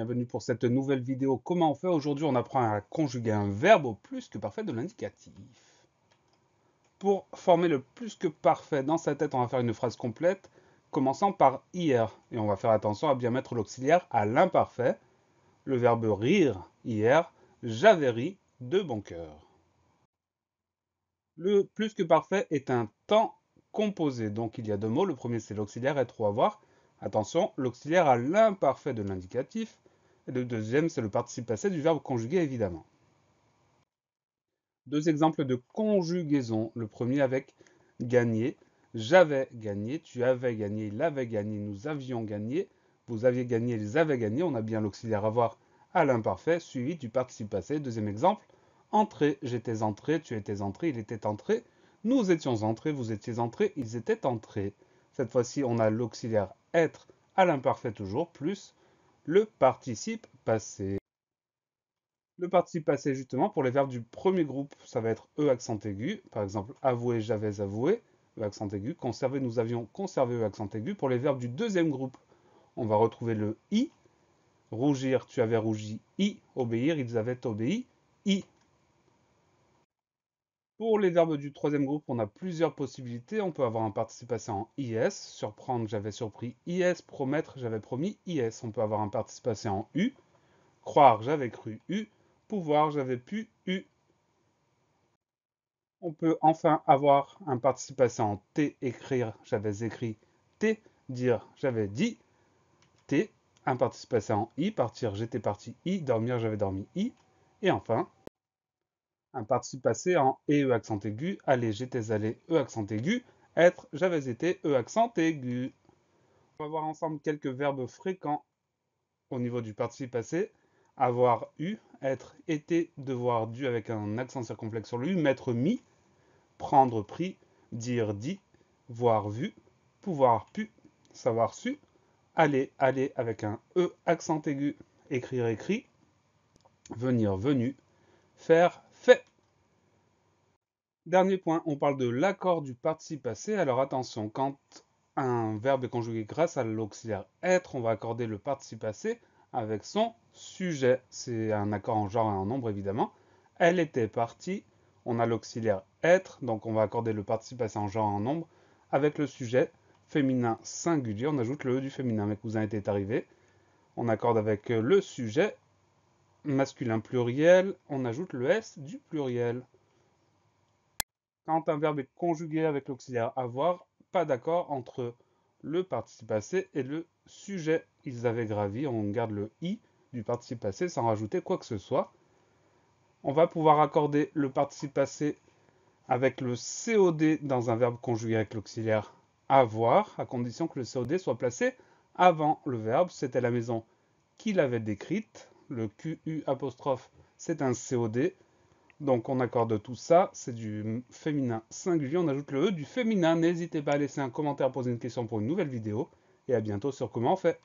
Bienvenue pour cette nouvelle vidéo. Comment on fait? Aujourd'hui, on apprend à conjuguer un verbe au plus que parfait de l'indicatif. Pour former le plus que parfait dans sa tête, on va faire une phrase complète, commençant par hier. Et on va faire attention à bien mettre l'auxiliaire à l'imparfait. Le verbe rire, hier, j'avais ri de bon cœur. Le plus que parfait est un temps composé. Donc il y a deux mots. Le premier, c'est l'auxiliaire être ou avoir. Attention, l'auxiliaire à l'imparfait de l'indicatif. Et le deuxième, c'est le participe passé du verbe conjugué, évidemment. Deux exemples de conjugaison. Le premier avec gagner. J'avais gagné, tu avais gagné, il avait gagné, nous avions gagné, vous aviez gagné, ils avaient gagné. On a bien l'auxiliaire avoir à l'imparfait, suivi du participe passé. Deuxième exemple, entrer. J'étais entré, tu étais entré, il était entré. Nous étions entrés, vous étiez entrés, ils étaient entrés. Cette fois-ci, on a l'auxiliaire être à l'imparfait toujours, plus le participe passé. Le participe passé, justement, pour les verbes du premier groupe, ça va être E accent aigu. Par exemple, avouer, j'avais avoué, E accent aigu. Conserver, nous avions conservé, E accent aigu. Pour les verbes du deuxième groupe, on va retrouver le I. Rougir, tu avais rougi, I. Obéir, ils avaient obéi, I. Pour les verbes du troisième groupe, on a plusieurs possibilités. On peut avoir un participe passé en IS. Surprendre, j'avais surpris, IS. Promettre, j'avais promis, IS. On peut avoir un participe passé en U. Croire, j'avais cru, U. Pouvoir, j'avais pu, U. On peut enfin avoir un participe passé en T, écrire, j'avais écrit T, dire, j'avais dit T, un participe passé en I, partir, j'étais parti I, dormir, j'avais dormi I, et enfin, un participe passé en E accent aigu, aller, j'étais allé, E accent aigu, être, j'avais été, E accent aigu. On va voir ensemble quelques verbes fréquents au niveau du participe passé. Avoir eu, être été, devoir dû avec un accent circonflexe sur le U, m'être mis, prendre pris, dire dit, voir vu, pouvoir pu, savoir su, aller aller avec un E accent aigu, écrire écrit, venir venu, faire fait. Dernier point, on parle de l'accord du participe passé. Alors attention, quand un verbe est conjugué grâce à l'auxiliaire être, on va accorder le participe passé avec son sujet. C'est un accord en genre et en nombre évidemment. Elle était partie, on a l'auxiliaire être, donc on va accorder le participe passé en genre et en nombre avec le sujet féminin singulier. On ajoute le E du féminin. Mes cousins étaient arrivés. On accorde avec le sujet masculin pluriel. On ajoute le S du pluriel. Quand un verbe est conjugué avec l'auxiliaire avoir, pas d'accord entre le participe passé et le sujet. Ils avaient gravi, on garde le i du participe passé sans rajouter quoi que ce soit. On va pouvoir accorder le participe passé avec le COD dans un verbe conjugué avec l'auxiliaire avoir, à condition que le COD soit placé avant le verbe. C'était la maison qu'il avait décrite. Le QU apostrophe, c'est un COD. Donc on accorde tout ça, c'est du féminin singulier, on ajoute le E du féminin. N'hésitez pas à laisser un commentaire, poser une question pour une nouvelle vidéo, et à bientôt sur Comment on fait.